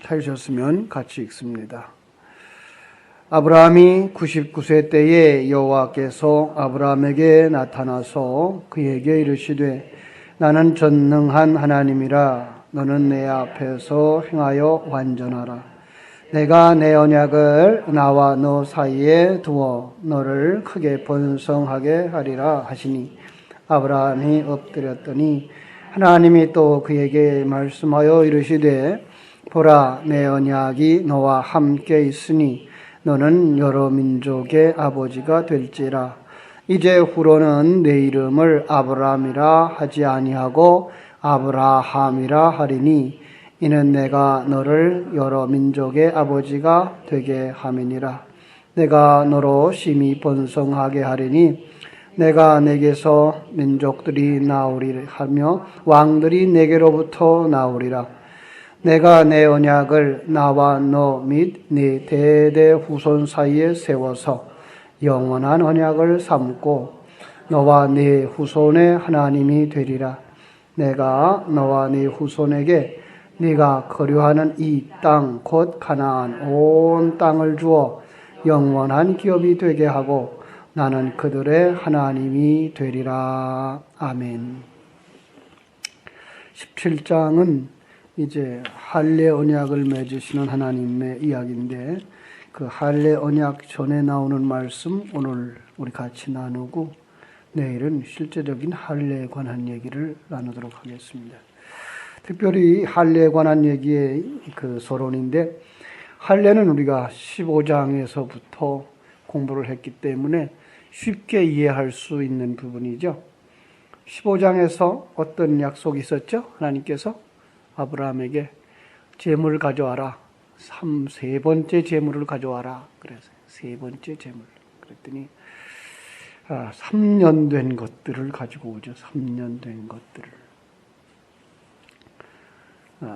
찾으셨으면 같이 읽습니다. 아브라함이 99세 때에 여호와께서 아브라함에게 나타나서 그에게 이르시되 나는 전능한 하나님이라 너는 내 앞에서 행하여 완전하라. 내가 내 언약을 나와 너 사이에 두어 너를 크게 번성하게 하리라 하시니 아브라함이 엎드렸더니 하나님이 또 그에게 말씀하여 이르시되 보라 내 언약이 너와 함께 있으니 너는 여러 민족의 아버지가 될지라. 이제 후로는 내 이름을 아브라함이라 하지 아니하고 아브라함이라 하리니 이는 내가 너를 여러 민족의 아버지가 되게 함이니라. 내가 너로 심히 번성하게 하리니 내가 내게서 민족들이 나오리라 하며 왕들이 내게로부터 나오리라. 내가 내 언약을 나와 너 및 네 대대 후손 사이에 세워서 영원한 언약을 삼고 너와 네 후손의 하나님이 되리라. 내가 너와 네 후손에게 네가 거류하는 이 땅 곧 가나안 온 땅을 주어 영원한 기업이 되게 하고 나는 그들의 하나님이 되리라. 아멘. 17장은 이제 할례 언약을 맺으시는 하나님의 이야기인데 그 할례 언약 전에 나오는 말씀 오늘 우리 같이 나누고 내일은 실제적인 할례에 관한 얘기를 나누도록 하겠습니다. 특별히 할례에 관한 얘기의 그 서론인데 할례는 우리가 15장에서부터 공부를 했기 때문에 쉽게 이해할 수 있는 부분이죠. 15장에서 어떤 약속이 있었죠? 하나님께서 아브라함에게 재물을 가져와라. 세 번째 재물을 가져와라. 그래서 세 번째 재물. 그랬더니 3년 된 것들을 가지고 오죠. 3년 된 것들을.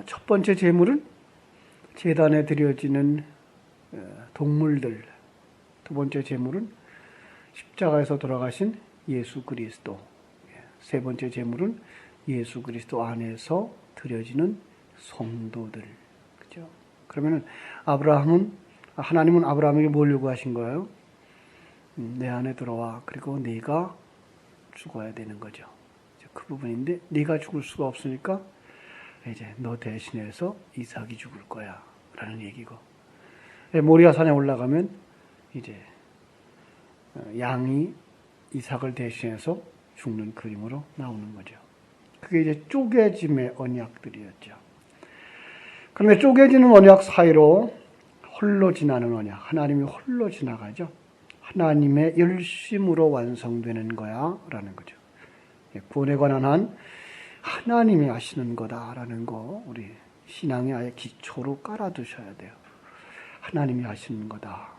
첫 번째 재물은 제단에 드려지는 동물들. 두 번째 재물은 십자가에서 돌아가신 예수 그리스도. 세 번째 재물은 예수 그리스도 안에서 드려지는 성도들. 그죠? 그러면은 하나님은 아브라함에게 뭘 요구하신 거예요? 내 안에 들어와. 그리고 네가 죽어야 되는 거죠. 그 부분인데 네가 죽을 수가 없으니까 이제 너 대신해서 이삭이 죽을 거야. 라는 얘기고. 모리아산에 올라가면 이제 양이 이삭을 대신해서 죽는 그림으로 나오는 거죠. 그게 이제 쪼개짐의 언약들이었죠. 그런데 쪼개지는 언약 사이로 홀로 지나는 언약, 하나님이 홀로 지나가죠. 하나님의 열심으로 완성되는 거야 라는 거죠. 구원에 관한 한 하나님이 하시는 거다라는 거 우리 신앙의 아예 기초로 깔아두셔야 돼요. 하나님이 하시는 거다.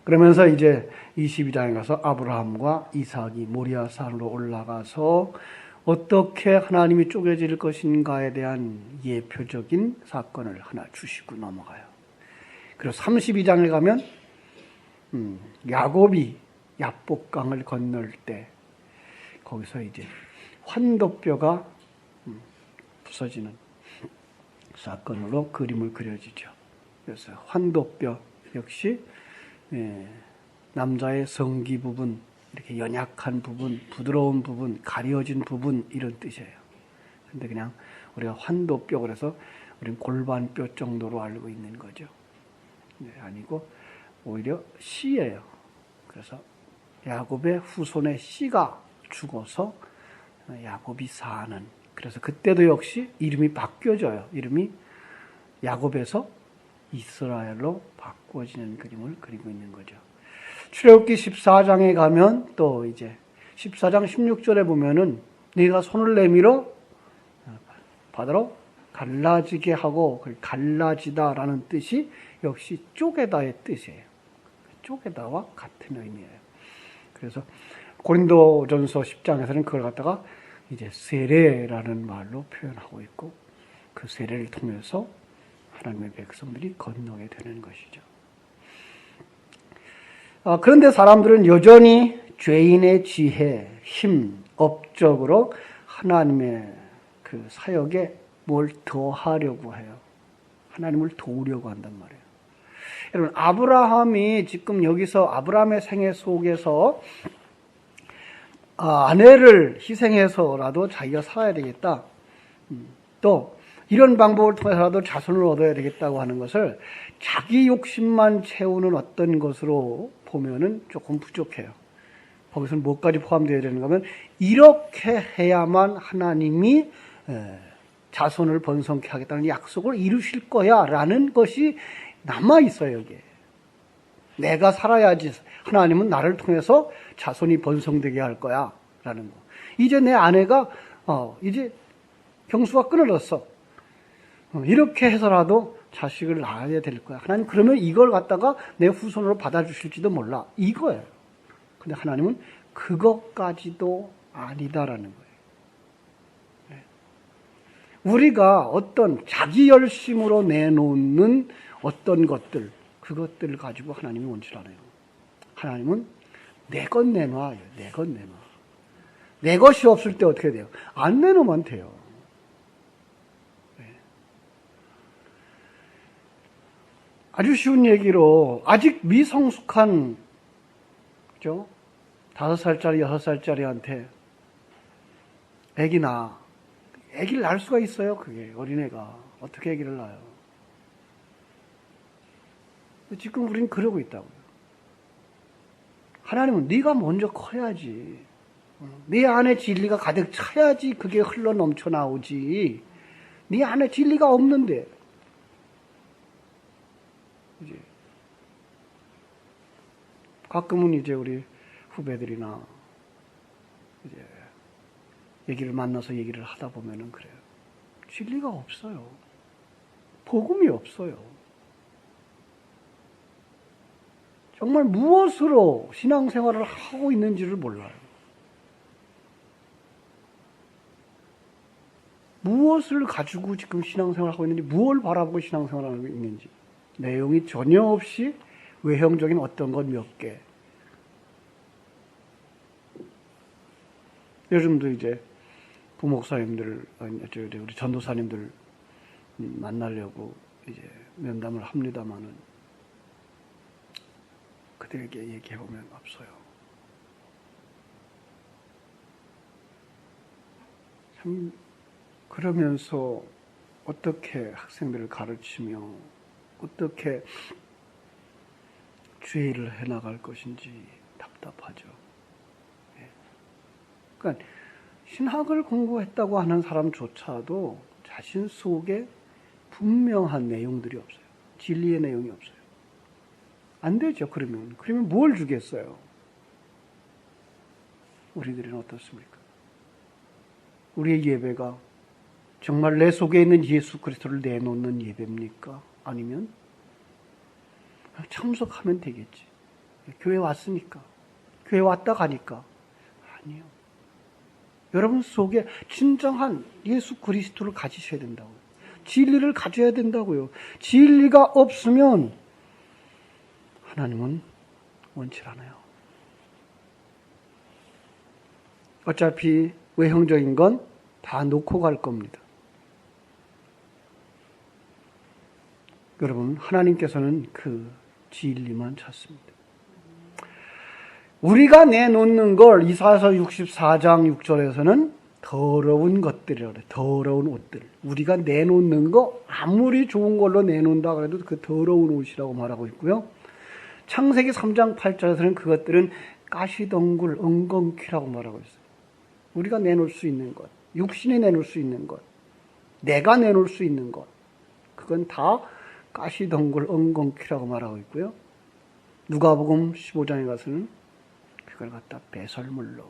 그러면서 이제 22장에 가서 아브라함과 이삭이 모리아산으로 올라가서 어떻게 하나님이 쪼개질 것인가에 대한 예표적인 사건을 하나 주시고 넘어가요. 그리고 32장에 가면 야곱이 야복강을 건널 때 거기서 이제 환도뼈가 부서지는 사건으로 그림을 그려지죠. 그래서 환도뼈 역시 남자의 성기 부분, 이렇게 연약한 부분, 부드러운 부분, 가려진 부분 이런 뜻이에요. 그런데 그냥 우리가 환도뼈 그래서 우리는 골반뼈 정도로 알고 있는 거죠. 아니고 오히려 씨예요. 그래서 야곱의 후손의 씨가 죽어서 야곱이 사는. 그래서 그때도 역시 이름이 바뀌어져요. 이름이 야곱에서 이스라엘로 바꿔지는 그림을 그리고 있는 거죠. 출애굽기 14장에 가면 또 이제 14장 16절에 보면은 네가 손을 내밀어 바다로 갈라지게 하고 갈라지다라는 뜻이 역시 쪼개다의 뜻이에요. 쪼개다와 같은 의미예요. 그래서 고린도전서 10장에서는 그걸 갖다가 이제 세례라는 말로 표현하고 있고 그 세례를 통해서 하나님의 백성들이 건너게 되는 것이죠. 그런데 사람들은 여전히 죄인의 지혜, 힘, 업적으로 하나님의 그 사역에 뭘 더하려고 해요. 하나님을 도우려고 한단 말이에요. 여러분, 아브라함이 지금 여기서 아브라함의 생애 속에서 아내를 희생해서라도 자기가 살아야 되겠다. 또 이런 방법을 통해서라도 자손을 얻어야 되겠다고 하는 것을 자기 욕심만 채우는 어떤 것으로 보면은 조금 부족해요. 거기서는 뭐까지 포함되어야 되는가 하면 이렇게 해야만 하나님이 자손을 번성케 하겠다는 약속을 이루실 거야 라는 것이 남아있어요. 여기에. 내가 살아야지 하나님은 나를 통해서 자손이 번성되게 할 거야 라는 거. 이제 내 아내가 이제 경수가 끊어졌어. 이렇게 해서라도 자식을 낳아야 될 거야. 하나님 그러면 이걸 갖다가 내 후손으로 받아주실지도 몰라. 이거예요. 근데 하나님은 그것까지도 아니다라는 거예요. 우리가 어떤 자기 열심으로 내놓는 어떤 것들, 그것들을 가지고 하나님이 원치 않아요. 하나님은 내 것 내놔요. 내 것 내놔. 내 것이 없을 때 어떻게 돼요? 안 내놓으면 돼요. 아주 쉬운 얘기로 아직 미성숙한 그죠? 5살짜리, 6살짜리한테 애기 낳아. 애기를 낳을 수가 있어요. 그게 어린애가 어떻게 애기를 낳아요? 지금 우리는 그러고 있다고요. 하나님은 네가 먼저 커야지. 네 안에 진리가 가득 차야지 그게 흘러 넘쳐 나오지. 네 안에 진리가 없는데. 이제 가끔은 이제 우리 후배들이나 이제 얘기를 만나서 얘기를 하다 보면은 그래요. 진리가 없어요. 복음이 없어요. 정말 무엇으로 신앙생활을 하고 있는지를 몰라요. 무엇을 가지고 지금 신앙생활을 하고 있는지, 무엇을 바라보고 신앙생활을 하고 있는지 내용이 전혀 없이 외형적인 어떤 것 몇 개. 요즘도 이제 부목사님들, 우리 전도사님들 만나려고 이제 면담을 합니다마는 그들에게 얘기해보면 없어요. 참, 그러면서 어떻게 학생들을 가르치며 어떻게 주의 일을 해나갈 것인지 답답하죠. 그러니까 신학을 공부했다고 하는 사람조차도 자신 속에 분명한 내용들이 없어요. 진리의 내용이 없어요. 안 되죠. 그러면 뭘 주겠어요? 우리들은 어떻습니까? 우리의 예배가 정말 내 속에 있는 예수 그리스도를 내놓는 예배입니까? 아니면 참석하면 되겠지. 교회 왔으니까. 교회 왔다 가니까. 아니요. 여러분 속에 진정한 예수 그리스도를 가지셔야 된다고요. 진리를 가져야 된다고요. 진리가 없으면 하나님은 원치 않아요. 어차피 외형적인 건 다 놓고 갈 겁니다. 여러분, 하나님께서는 그 진리만 찾습니다. 우리가 내놓는 걸 이사야서 64장 6절에서는 더러운 것들이라고 그래요. 더러운 옷들. 우리가 내놓는 거 아무리 좋은 걸로 내놓는다 그래도 그 더러운 옷이라고 말하고 있고요. 창세기 3장 8절에서는 그것들은 가시덩굴, 엉겅퀴라고 말하고 있어요. 우리가 내놓을 수 있는 것, 육신이 내놓을 수 있는 것, 내가 내놓을 수 있는 것, 그건 다 가시덩굴, 엉겅퀴라고 말하고 있고요. 누가복음 15장에 가서는 그걸 갖다 배설물로,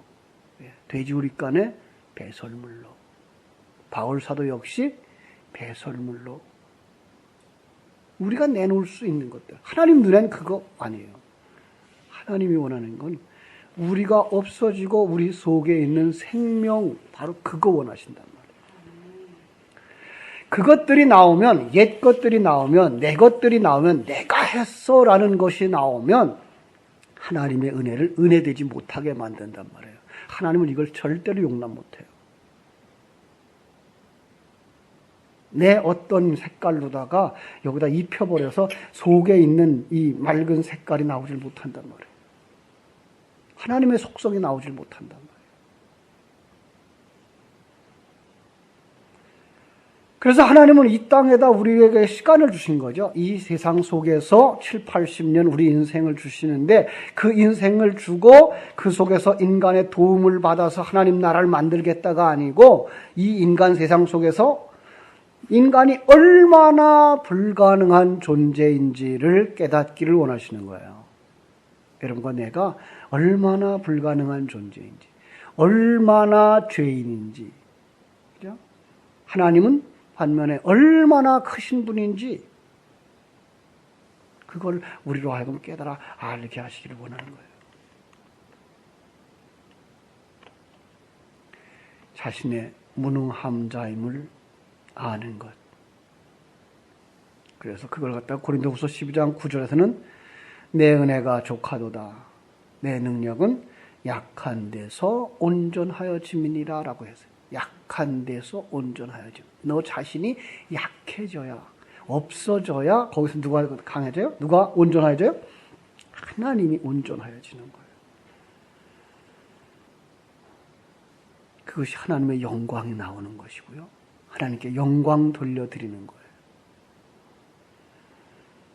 돼지우리간에 배설물로, 바울사도 역시 배설물로 우리가 내놓을 수 있는 것들. 하나님 눈엔 그거 아니에요. 하나님이 원하는 건 우리가 없어지고 우리 속에 있는 생명, 바로 그거 원하신단 말이에요. 그것들이 나오면, 옛 것들이 나오면, 내 것들이 나오면, 내가 했어 라는 것이 나오면 하나님의 은혜를 은혜되지 못하게 만든단 말이에요. 하나님은 이걸 절대로 용납 못해요. 내 어떤 색깔로다가 여기다 입혀버려서 속에 있는 이 맑은 색깔이 나오질 못한단 말이에요. 하나님의 속성이 나오질 못한단 말이에요. 그래서 하나님은 이 땅에다 우리에게 시간을 주신 거죠. 이 세상 속에서 7, 80년 우리 인생을 주시는데 그 인생을 주고 그 속에서 인간의 도움을 받아서 하나님 나라를 만들겠다가 아니고 이 인간 세상 속에서 인간이 얼마나 불가능한 존재인지를 깨닫기를 원하시는 거예요. 여러분과 내가 얼마나 불가능한 존재인지, 얼마나 죄인인지, 그죠? 하나님은 반면에 얼마나 크신 분인지 그걸 우리로 하여금 깨달아 알게 하시기를 원하는 거예요. 자신의 무능함자임을 아는 것. 그래서 그걸 갖다가 고린도후서 12장 9절에서는 내 은혜가 족하도다. 내 능력은 약한 데서 온전하여짐이니라 라고 했어요. 약한 데서 온전하여짐. 너 자신이 약해져야, 없어져야 거기서 누가 강해져요? 누가 온전해져요? 하나님이 온전하여지는 거예요. 그것이 하나님의 영광이 나오는 것이고요. 하나님께 영광 돌려드리는 거예요.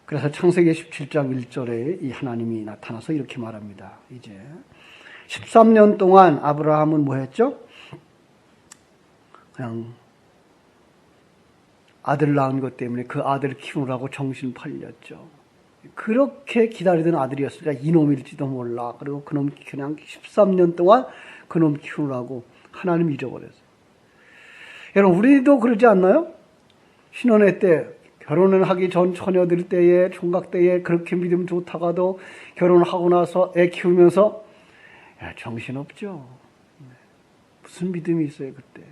그래서 창세기 17장 1절에 이 하나님이 나타나서 이렇게 말합니다. 이제 13년 동안 아브라함은 뭐 했죠? 그냥 아들 낳은 것 때문에 그 아들을 키우라고 정신 팔렸죠. 그렇게 기다리던 아들이었으니까 이놈일지도 몰라. 그리고 그놈 그냥 13년 동안 그놈 키우라고 하나님 잊어버렸어요. 여러분 우리도 그러지 않나요? 신혼의 때 결혼을 하기 전 처녀들 때에 총각 때에 그렇게 믿음 좋다가도 결혼하고 나서 애 키우면서 정신없죠. 무슨 믿음이 있어요 그때.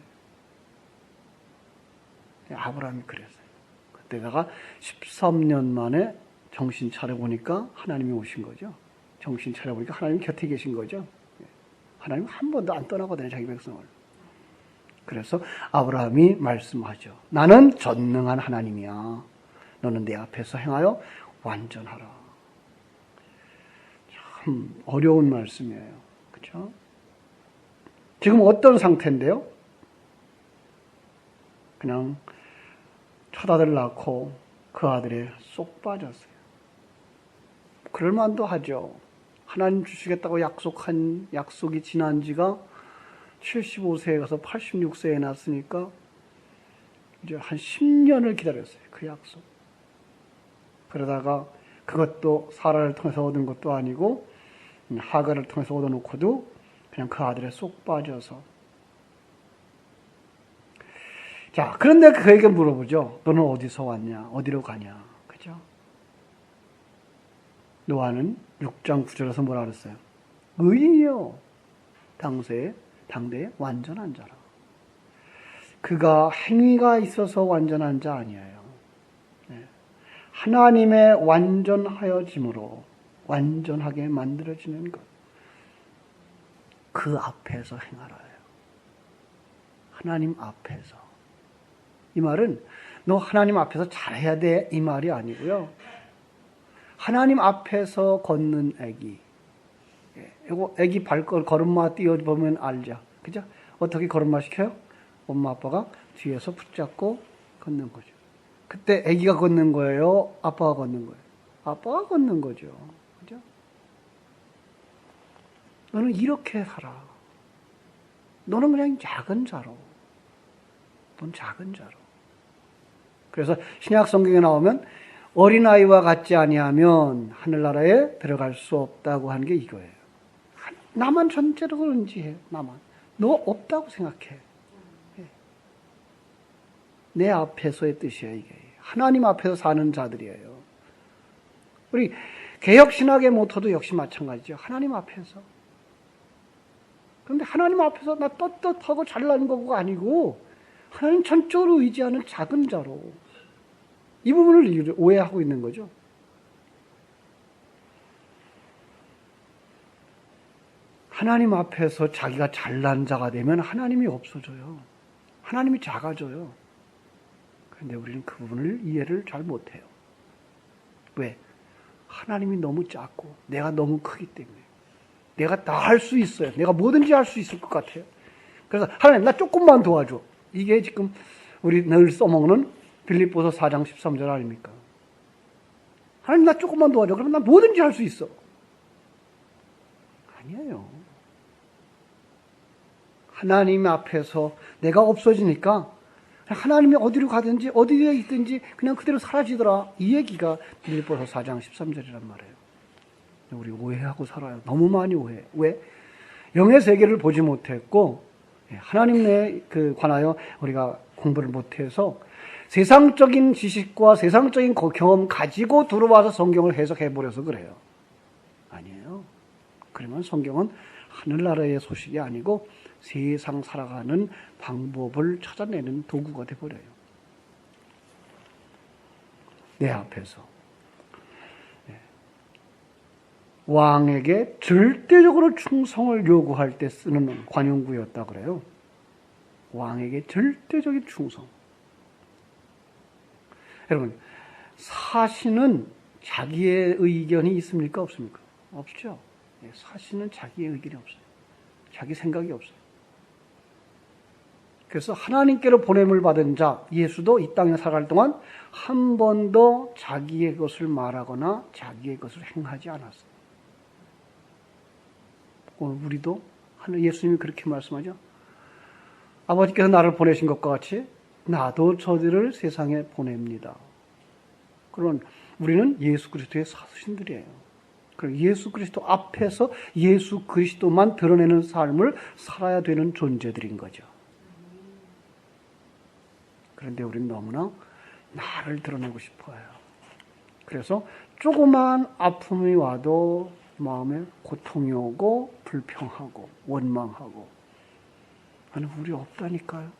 아브라함이 그랬어요. 그때다가 13년 만에 정신 차려보니까 하나님이 오신 거죠. 정신 차려보니까 하나님 곁에 계신 거죠. 하나님 한 번도 안 떠나거든요. 자기 백성을. 그래서 아브라함이 말씀하죠. 나는 전능한 하나님이야. 너는 내 앞에서 행하여 완전하라. 참 어려운 말씀이에요. 그렇죠? 지금 어떤 상태인데요? 그냥 첫 아들 낳고 그 아들에 쏙 빠졌어요. 그럴 만도 하죠. 하나님 주시겠다고 약속한 약속이 지난 지가 75세에 가서 86세에 났으니까 이제 한 10년을 기다렸어요. 그 약속. 그러다가 그것도 사라를 통해서 얻은 것도 아니고 하갈을 통해서 얻어놓고도 그냥 그 아들에 쏙 빠져서. 자, 그런데 그에게 물어보죠. 너는 어디서 왔냐? 어디로 가냐? 그죠? 노아는 6장 9절에서 뭐라 그랬어요? 의인이요. 당대의 완전한 자라. 그가 행위가 있어서 완전한 자 아니에요. 하나님의 완전하여짐으로 완전하게 만들어지는 것. 그 앞에서 행하라요. 하나님 앞에서. 이 말은 너 하나님 앞에서 잘해야 돼 이 말이 아니고요. 하나님 앞에서 걷는 애기. 이거 애기 걸음마 띄워보면 알죠. 그죠? 어떻게 걸음마 시켜요? 엄마 아빠가 뒤에서 붙잡고 걷는 거죠. 그때 애기가 걷는 거예요? 아빠가 걷는 거예요? 아빠가 걷는 거죠. 그죠? 너는 이렇게 살아. 너는 그냥 작은 자로. 넌 작은 자로. 그래서 신약 성경에 나오면 어린아이와 같지 아니하면 하늘나라에 들어갈 수 없다고 하는 게 이거예요. 나만 전체로 그런지 해. 나만. 너 없다고 생각해. 내 앞에서의 뜻이에요. 이게. 하나님 앞에서 사는 자들이에요. 우리 개혁신학의 모토도 역시 마찬가지죠. 하나님 앞에서. 그런데 하나님 앞에서 나 떳떳하고 잘난 거가 아니고 하나님 전적으로 의지하는 작은 자로. 이 부분을 오해하고 있는 거죠. 하나님 앞에서 자기가 잘난 자가 되면 하나님이 없어져요. 하나님이 작아져요. 근데 우리는 그 부분을 이해를 잘 못해요. 왜? 하나님이 너무 작고 내가 너무 크기 때문에. 내가 다 할 수 있어요. 내가 뭐든지 할 수 있을 것 같아요. 그래서 하나님 나 조금만 도와줘. 이게 지금 우리 늘 써먹는 빌립보서 4장 13절 아닙니까? 하나님 나 조금만 도와줘. 그러면 나 뭐든지 할 수 있어. 아니에요. 하나님 앞에서 내가 없어지니까 하나님이 어디로 가든지 어디에 있든지 그냥 그대로 사라지더라. 이 얘기가 빌립보서 4장 13절이란 말이에요. 우리 오해하고 살아요. 너무 많이 오해. 왜? 영의 세계를 보지 못했고 하나님에 관하여 우리가 공부를 못해서 세상적인 지식과 세상적인 경험 가지고 들어와서 성경을 해석해버려서 그래요. 아니에요. 그러면 성경은 하늘나라의 소식이 아니고 세상 살아가는 방법을 찾아내는 도구가 돼버려요. 내 앞에서 왕에게 절대적으로 충성을 요구할 때 쓰는 관용구였다 그래요. 왕에게 절대적인 충성. 여러분, 사신은 자기의 의견이 있습니까? 없습니까? 없죠. 사신은 자기의 의견이 없어요. 자기 생각이 없어요. 그래서 하나님께로 보냄을 받은 자, 예수도 이 땅에 살아갈 동안 한 번도 자기의 것을 말하거나 자기의 것을 행하지 않았어요. 오늘 우리도 예수님이 그렇게 말씀하죠. 아버지께서 나를 보내신 것과 같이 나도 저들을 세상에 보냅니다. 그러면 우리는 예수 그리스도의 사수신들이에요. 그럼 예수 그리스도 앞에서 예수 그리스도만 드러내는 삶을 살아야 되는 존재들인 거죠. 그런데 우리는 너무나 나를 드러내고 싶어요. 그래서 조그만 아픔이 와도 마음에 고통이 오고 불평하고 원망하고 아니 우리 없다니까요.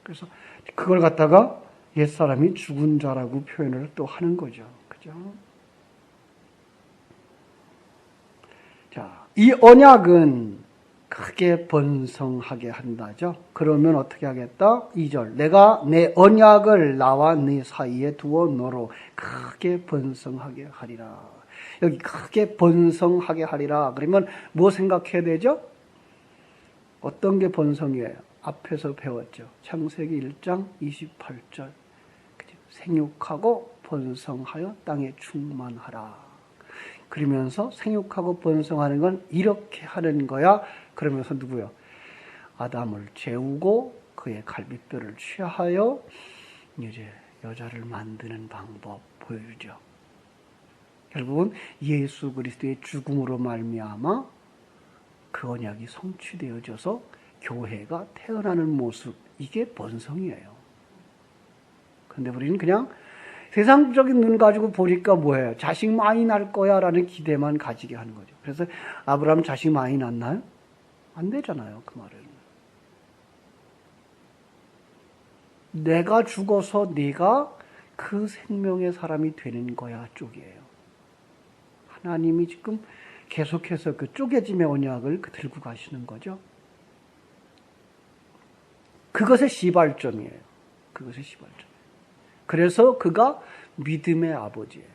그래서 그걸 갖다가 옛사람이 죽은 자라고 표현을 또 하는 거죠. 그죠? 자, 이 언약은 크게 번성하게 한다죠. 그러면 어떻게 하겠다? 2절. 내가 내 언약을 나와 네 사이에 두어 너로 크게 번성하게 하리라. 여기 크게 번성하게 하리라. 그러면 뭐 생각해야 되죠? 어떤 게 번성이에요? 앞에서 배웠죠. 창세기 1장 28절. 생육하고 번성하여 땅에 충만하라. 그러면서 생육하고 번성하는 건 이렇게 하는 거야. 그러면서 누구요? 아담을 재우고 그의 갈빗뼈를 취하여 이제 여자를 만드는 방법 보여주죠. 결국은 예수 그리스도의 죽음으로 말미암아 그 언약이 성취되어져서 교회가 태어나는 모습, 이게 번성이에요. 그런데 우리는 그냥 세상적인 눈 가지고 보니까 뭐예요? 자식 많이 날 거야 라는 기대만 가지게 하는 거죠. 그래서 아브라함 자식 많이 낳나요? 안 되잖아요, 그 말은. 내가 죽어서 네가 그 생명의 사람이 되는 거야 쪽이에요. 하나님이 지금 계속해서 그 쪼개짐의 언약을 들고 가시는 거죠. 그것의 시발점이에요. 그것의 시발점. 그래서 그가 믿음의 아버지예요.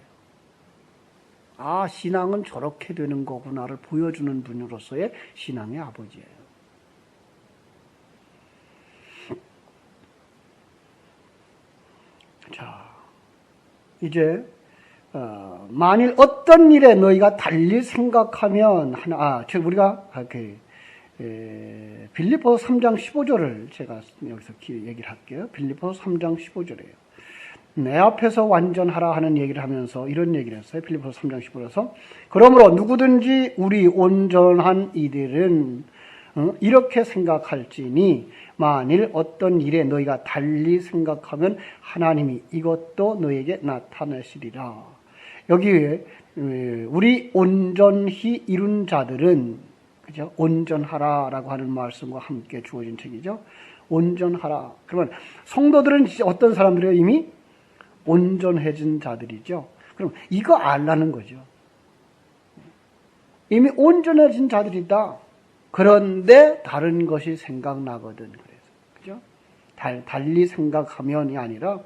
아, 신앙은 저렇게 되는 거구나를 보여주는 분으로서의 신앙의 아버지예요. 자, 이제 만일 어떤 일에 너희가 달리 생각하면 우리가 빌립보서 3장 15절을 제가 여기서 얘기를 할게요. 빌립보서 3장 15절이에요. 내 앞에서 완전하라 하는 얘기를 하면서 이런 얘기를 했어요. 빌립보서 3장 15절에서 그러므로 누구든지 우리 온전한 이들은 이렇게 생각할지니 만일 어떤 일에 너희가 달리 생각하면 하나님이 이것도 너에게 나타내시리라. 여기에 우리 온전히 이룬 자들은 그죠? 온전하라라고 하는 말씀과 함께 주어진 책이죠. 온전하라. 그러면 성도들은 어떤 사람들이에요? 이미 온전해진 자들이죠. 그럼 이거 알라는 거죠. 이미 온전해진 자들이다. 그런데 다른 것이 생각나거든. 그래서 그죠? 달리 생각하면이 아니라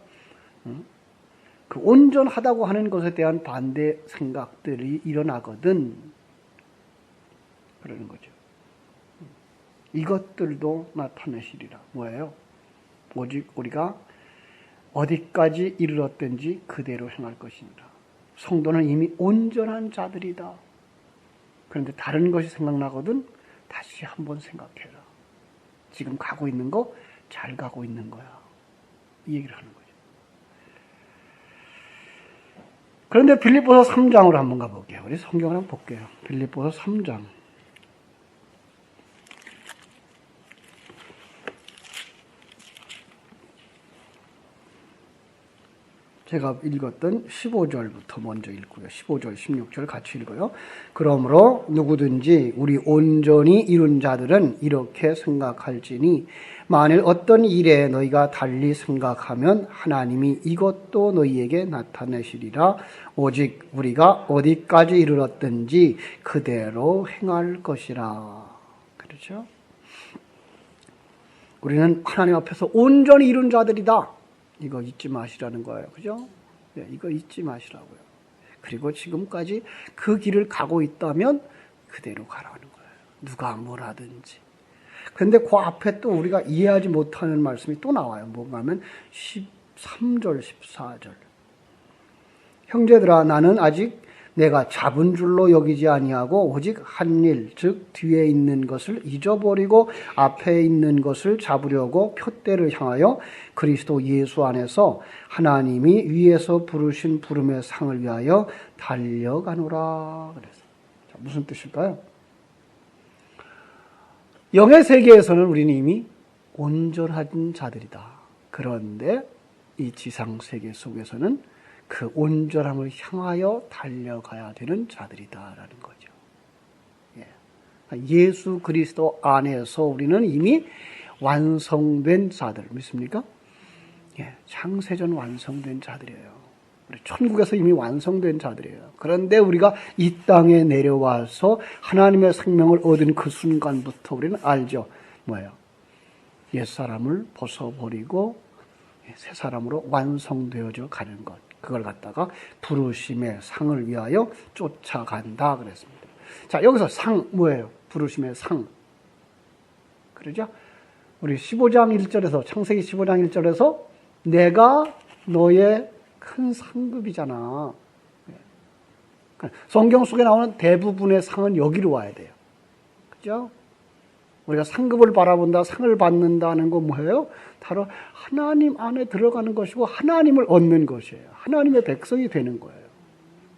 그 온전하다고 하는 것에 대한 반대 생각들이 일어나거든. 그러는 거죠. 이것들도 나타내시리라. 뭐예요? 오직 우리가 어디까지 이르렀든지 그대로 행할 것이니라. 성도는 이미 온전한 자들이다. 그런데 다른 것이 생각나거든 다시 한번 생각해라. 지금 가고 있는 거 잘 가고 있는 거야. 이 얘기를 하는 거죠. 그런데 빌립보서 3장으로 한번 가볼게요. 우리 성경을 한번 볼게요. 빌립보서 3장. 제가 읽었던 15절부터 먼저 읽고요. 15절, 16절 같이 읽어요. 그러므로 누구든지 우리 온전히 이룬 자들은 이렇게 생각할지니 만일 어떤 일에 너희가 달리 생각하면 하나님이 이것도 너희에게 나타내시리라. 오직 우리가 어디까지 이르렀든지 그대로 행할 것이라. 그렇죠? 우리는 하나님 앞에서 온전히 이룬 자들이다. 이거 잊지 마시라는 거예요. 그죠? 네, 이거 잊지 마시라고요. 그리고 지금까지 그 길을 가고 있다면 그대로 가라는 거예요. 누가 뭘 하든지. 그런데 그 앞에 또 우리가 이해하지 못하는 말씀이 또 나와요. 뭔가 하면 13절, 14절. 형제들아, 나는 아직 내가 잡은 줄로 여기지 아니하고 오직 한 일, 즉 뒤에 있는 것을 잊어버리고 앞에 있는 것을 잡으려고 푯대를 향하여 그리스도 예수 안에서 하나님이 위에서 부르신 부름의 상을 위하여 달려가노라. 그래서 무슨 뜻일까요? 영의 세계에서는 우리는 이미 온전한 자들이다. 그런데 이 지상 세계 속에서는 그 온전함을 향하여 달려가야 되는 자들이다라는 거죠. 예수 그리스도 안에서 우리는 이미 완성된 자들 믿습니까? 창세전 완성된 자들이에요. 우리 천국에서 이미 완성된 자들이에요. 그런데 우리가 이 땅에 내려와서 하나님의 생명을 얻은 그 순간부터 우리는 알죠. 뭐예요? 옛사람을 벗어버리고 새 사람으로 완성되어져 가는 것. 그걸 갖다가 부르심의 상을 위하여 쫓아간다 그랬습니다. 자, 여기서 상 뭐예요? 부르심의 상. 그러죠? 우리 15장 1절에서 창세기 15장 1절에서 내가 너의 큰 상급이잖아. 성경 속에 나오는 대부분의 상은 여기로 와야 돼요. 그죠? 우리가 상급을 바라본다, 상을 받는다는 건 뭐예요? 바로 하나님 안에 들어가는 것이고 하나님을 얻는 것이에요. 하나님의 백성이 되는 거예요.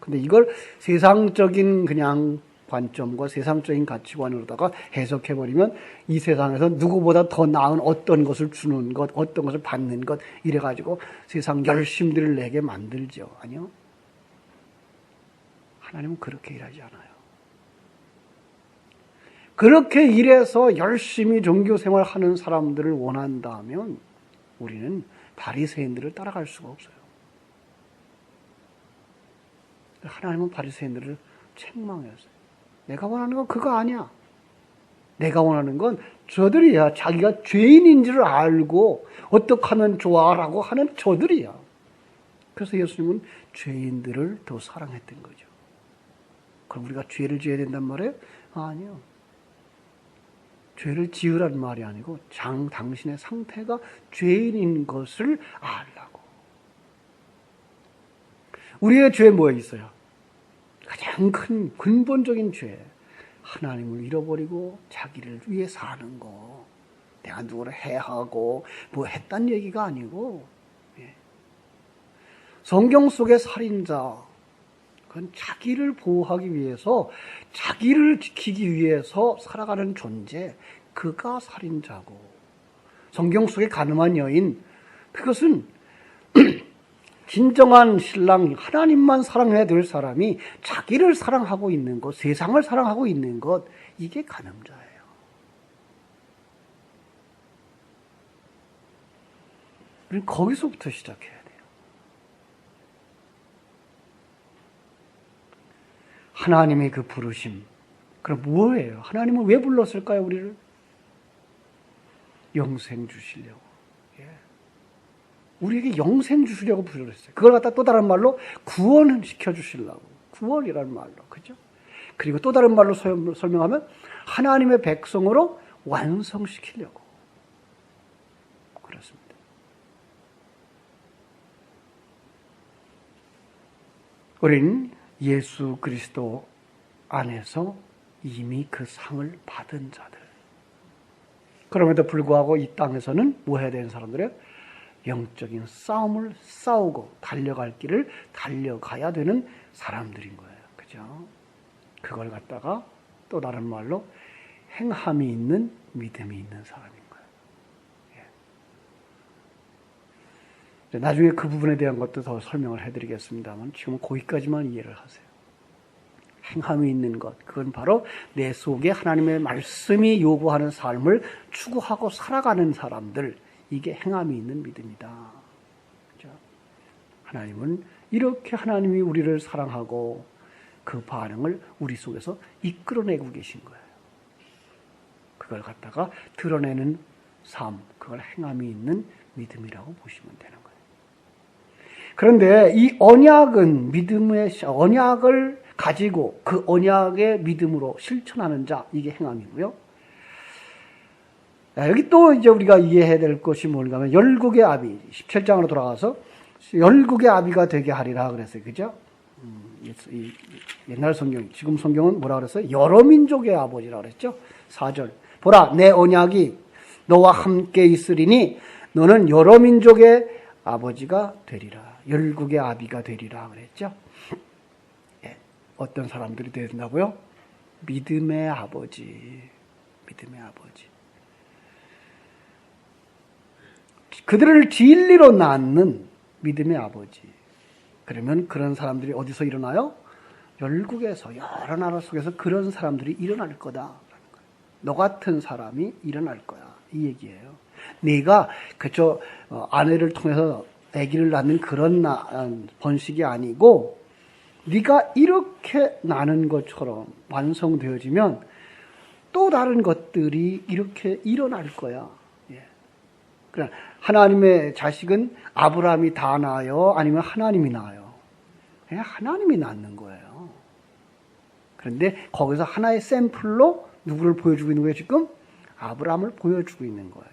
근데 이걸 세상적인 그냥 관점과 세상적인 가치관으로다가 해석해버리면 이 세상에서 누구보다 더 나은 어떤 것을 주는 것, 어떤 것을 받는 것 이래가지고 세상 열심들을 내게 만들죠. 아니요. 하나님은 그렇게 일하지 않아요. 그렇게 일해서 열심히 종교 생활하는 사람들을 원한다면 우리는 바리새인들을 따라갈 수가 없어요. 하나님은 바리새인들을 책망했어요. 내가 원하는 건 그거 아니야. 내가 원하는 건 저들이야. 자기가 죄인인 줄 알고 어떻게 하면 좋아라고 하는 저들이야. 그래서 예수님은 죄인들을 더 사랑했던 거죠. 그럼 우리가 죄를 지어야 된단 말이에요? 아니요. 죄를 지으란 말이 아니고 당신의 상태가 죄인인 것을 알라고. 우리의 죄 뭐에 있어요? 가장 큰 근본적인 죄. 하나님을 잃어버리고 자기를 위해 사는 거. 내가 누구를 해하고 뭐 했단 얘기가 아니고. 성경 속의 살인자. 그건 자기를 보호하기 위해서, 자기를 지키기 위해서 살아가는 존재, 그가 살인자고. 성경 속의 가늠한 여인, 그것은 진정한 신랑, 하나님만 사랑해야 될 사람이 자기를 사랑하고 있는 것, 세상을 사랑하고 있는 것, 이게 가늠자예요. 우리는 거기서부터 시작해야 돼요. 하나님의 그 부르심. 그럼 뭐예요? 하나님은 왜 불렀을까요, 우리를? 영생 주시려고. 우리에게 영생 주시려고 부르셨어요. 그걸 갖다 또 다른 말로 구원을 시켜주시려고. 구원이라는 말로. 그죠? 그리고 또 다른 말로 설명하면 하나님의 백성으로 완성시키려고. 그렇습니다. 우린 예수 그리스도 안에서 이미 그 상을 받은 자들. 그럼에도 불구하고 이 땅에서는 뭐 해야 되는 사람들이에요? 영적인 싸움을 싸우고 달려갈 길을 달려가야 되는 사람들인 거예요. 그죠? 그걸 갖다가 또 다른 말로 행함이 있는 믿음이 있는 사람인 거예요. 예. 나중에 그 부분에 대한 것도 더 설명을 해드리겠습니다만 지금은 거기까지만 이해를 하세요. 행함이 있는 것, 그건 바로 내 속에 하나님의 말씀이 요구하는 삶을 추구하고 살아가는 사람들, 이게 행함이 있는 믿음이다. 그렇죠? 하나님은 이렇게 하나님이 우리를 사랑하고 그 반응을 우리 속에서 이끌어내고 계신 거예요. 그걸 갖다가 드러내는 삶, 그걸 행함이 있는 믿음이라고 보시면 되는 거예요. 그런데 이 언약은 언약을 가지고 그 언약의 믿음으로 실천하는 자, 이게 행함이고요. 여기 또 이제 우리가 이해해야 될 것이 뭔가 하면 열국의 아비, 17장으로 돌아가서 열국의 아비가 되게 하리라 그랬어요. 그죠? 이 옛날 성경, 지금 성경은 뭐라 그랬어요? 여러 민족의 아버지라 그랬죠? 4절. 보라, 내 언약이 너와 함께 있으리니 너는 여러 민족의 아버지가 되리라. 열국의 아비가 되리라 그랬죠? 예, 어떤 사람들이 된다고요? 믿음의 아버지. 믿음의 아버지. 그들을 진리로 낳는 믿음의 아버지. 그러면 그런 사람들이 어디서 일어나요? 열국에서, 여러 나라 속에서 그런 사람들이 일어날 거다. 너 같은 사람이 일어날 거야. 이 얘기예요. 네가 그저 아내를 통해서 아기를 낳는 그런 번식이 아니고 네가 이렇게 나는 것처럼 완성되어지면 또 다른 것들이 이렇게 일어날 거야. 예. 그러니까 하나님의 자식은 아브라함이 다 낳아요? 아니면 하나님이 낳아요? 그냥 하나님이 낳는 거예요. 그런데 거기서 하나의 샘플로 누구를 보여주고 있는 거예요, 지금? 아브라함을 보여주고 있는 거예요.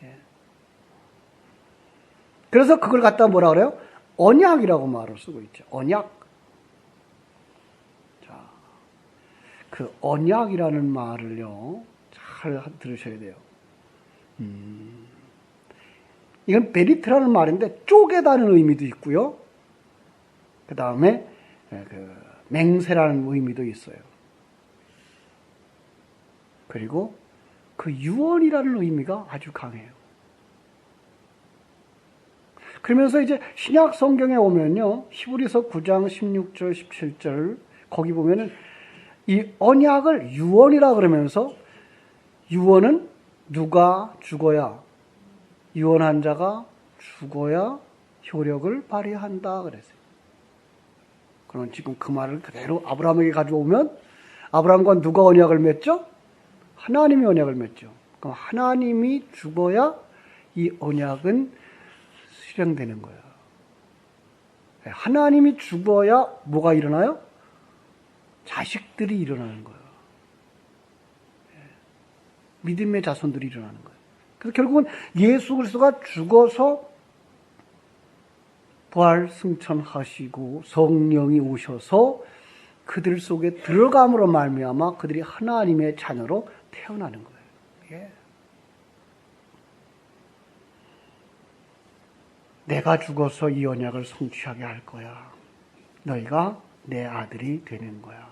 예. 그래서 그걸 갖다 뭐라 그래요? 언약이라고 말을 쓰고 있죠. 언약. 자, 그 언약이라는 말을요, 잘 들으셔야 돼요. 이건 베리트라는 말인데 쪼개다는 의미도 있고요. 그 다음에 맹세라는 의미도 있어요. 그리고 그 유언이라는 의미가 아주 강해요. 그러면서 이제 신약 성경에 오면요, 히브리서 9장 16절 17절 거기 보면은 이 언약을 유언이라 그러면서 유언은 누가 죽어야, 유언한 자가 죽어야 효력을 발휘한다 그랬어요. 그럼 지금 그 말을 그대로 아브라함에게 가져오면 아브라함과 누가 언약을 맺죠? 하나님이 언약을 맺죠. 그럼 하나님이 죽어야 이 언약은 실행되는 거예요. 하나님이 죽어야 뭐가 일어나요? 자식들이 일어나는 거예요. 믿음의 자손들이 일어나는 거예요. 그래서 결국은 예수 그리스도가 죽어서 부활 승천하시고 성령이 오셔서 그들 속에 들어감으로 말미암아 그들이 하나님의 자녀로 태어나는 거예요. 예. 내가 죽어서 이 언약을 성취하게 할 거야. 너희가 내 아들이 되는 거야.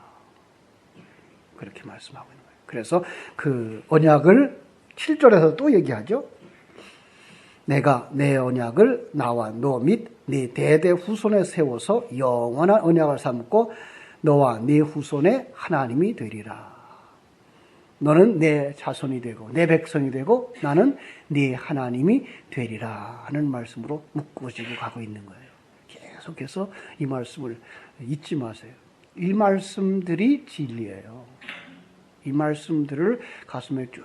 그렇게 말씀하고 있는 거예요. 그래서 그 언약을 7절에서 또 얘기하죠. 내가 내 언약을 나와 너 및 네 대대 후손에 세워서 영원한 언약을 삼고 너와 네 후손의 하나님이 되리라. 너는 내 자손이 되고 내 백성이 되고 나는 네 하나님이 되리라 하는 말씀으로 묶어지고 가고 있는 거예요. 계속해서 이 말씀을 잊지 마세요. 이 말씀들이 진리예요. 이 말씀들을 가슴에 쭉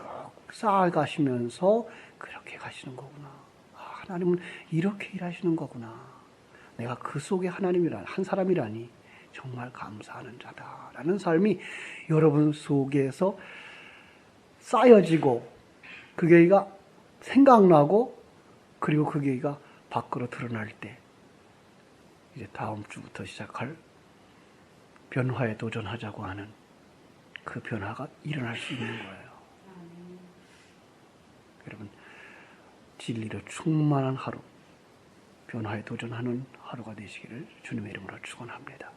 쌓아가시면서 그렇게 가시는 거구나. 하나님은 이렇게 일하시는 거구나. 내가 그 속에 하나님이란 한 사람이라니 정말 감사하는 자다라는 삶이 여러분 속에서 쌓여지고 그게가 생각나고 그리고 그게가 밖으로 드러날 때 이제 다음 주부터 시작할 변화에 도전하자고 하는 그 변화가 일어날 수 있는 거예요. 여러분 진리로 충만한 하루, 변화에 도전하는 하루가 되시기를 주님의 이름으로 축원합니다.